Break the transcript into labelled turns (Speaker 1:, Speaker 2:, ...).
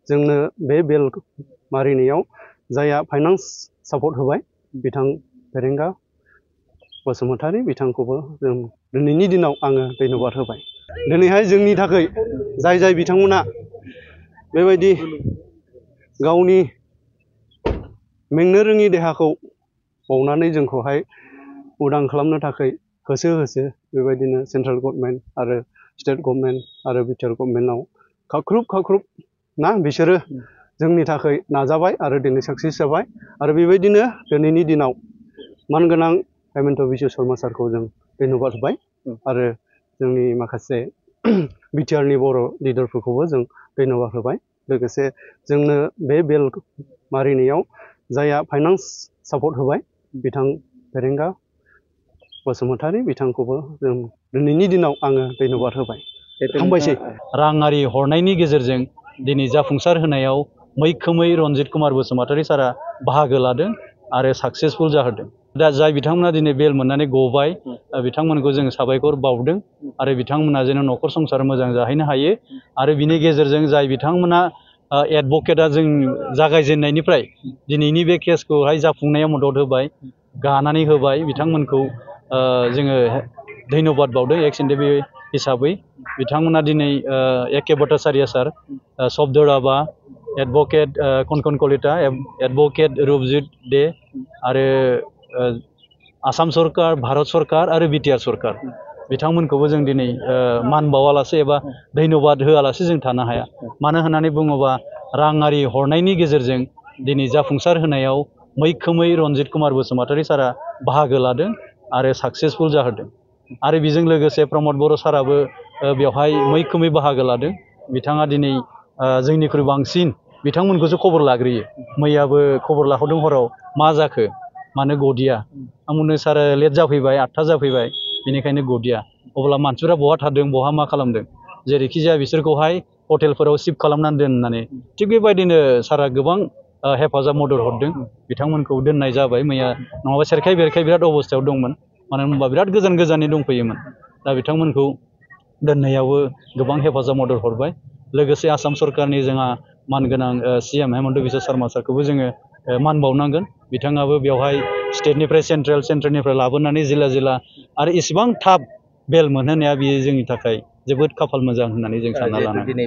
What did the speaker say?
Speaker 1: जोंनो बे बेल मारिनायाव जायहा फाइनान्स सापर्ट होबाय बिथां फेरेंगा बसुमतारी बिथांखौबो जों दिनैनि दिनाव आङो धन्यबाद होबाय। दिनैहाय जोंनि थाखाय जाय बिथांमोना बेबायदि गावनि मेंनो रोङि देहाखौ बावनानै जोंखौहाय उदां खालामनो थाखाय होसो बेबायदिनो सेन्ट्रेल गभर्नमेन्ट आरो स्टेट गभर्नमेन्ट आरो बिटिआर गभर्नमेन्टआव खाख्रुब ना बिसोरो जोंनि थाखाय नाजाबाय आरो दिनै साक्सेस जाबाय। आरो बेबायदिनो दिनैनि दिनाव मानगोनां हेमन्त बिश्व शर्मा सारखौ जों धन्यबाद होबाय आरो जोंनि माखासे बिटिआरनि बर' लिडारफोरखौबो जों धन्यबाद होबाय। लोगोसे जोंनो बे बेल मारिनायाव जायहा फाइनान्स सापर्ट होबाय बिथां फेरेंगा बसुमतारी बिथांखौबो जों दिनैनि दिनाव आङो धन्यबाद होबाय। हामबायसै।
Speaker 2: राङारि हरनायनि गेजेरजों दिनै जाफुंसार होनायाव मैखोमै रनजित कुमार बसुमतारी सारा बाहागो लादों आरो साक्सेसफुल जाहोदों। दा जाय बिथांमोना दिनै बेल मोननानै गबाय बिथांमोनखौ जों साबायखर बावदों आरो बिथांमोना जेन न'खर संसार मोजां जाहैनो हायो आरो बिनि गेजेरजों जाय बिथांमोना एडभकेटआ जों जागायजेननायनिफ्राय दिनैनि बे केसखौहाय जाफुंनायाव मदद होबाय गानानै होबाय बिथांमोनखौ जोङो धन्यबाद बावदों एक्स एनडेबि हिसाबै। बिथांमोना दिनै एके भट्टाचार्य सार, शब्द राभा, एडभकेट कनकन कलिता, एडभकेट रुपजित दे आरो आसाम सरकार, भारत सरकार आरो बिटिआर सरकार बिथांमोनखौबो जों दिनै मान बावालासे एबा धन्यबाद होआलासे जों थानो हाया। मानो होननानै बुङोबा राङारि हरनायनि गेजेरजों दिनै जाफुंसार होनायाव मैखोमै रनजित कुमार बसुमतारी सारा बाहागो लादों आरो साक्सेसफुल जाहोदों। आरो बेजों लोगोसे प्रमद बर' साराबो बेवहाय मैखोमै बाहागो लादों। बिथाङा दिनै जोंनिख्रुइ बांसिन बिथांमोनखौसो खबर लाग्रोयो। मैयाबो खबर लाहरदों हराव मा जाखो मानो गदिया, आंनो सार लेट जाफैबाय 8था जाफैबाय बेनिखायनो गदिया। अब्ला मानसिफ्रा बहा थादों बहा मा खालामदों, जेरैखि जाया बिसोरखौहाय हटेलफोराव शिफ्ट खालामनानै दोन होननानै। थिग बेबायदिनो सारा गोबां हेफाजाब मदद हरदों। बिथांमोनखौ दोननाय जाबाय मैया, नङाबा सेरखाय बेरखाय बिराद अबस्थायाव दंमोन। मानो होनबा बिराद गोजाननि दंफैयोमोन। दा बिथांमोनखौ दोननायावबो गोबां हेफाजाब मदद हरबाय। लोगोसे आसाम सरकारनि जोंहा मानगोनां CM हेमन्त बिश्व शर्मा सारखौबो जोङो मान बावनांगोन। बिथाङाबो बेवहाय स्टेटनिफ्राय सेन्ट्रेलनिफ्राय लाबोनानै जिल्ला आरो इसेबां थाब बेल मोनहोनाया बियो जोंनि थाखाय जोबोद खाफाल मोजां होननानै जों सानना लानांगोन।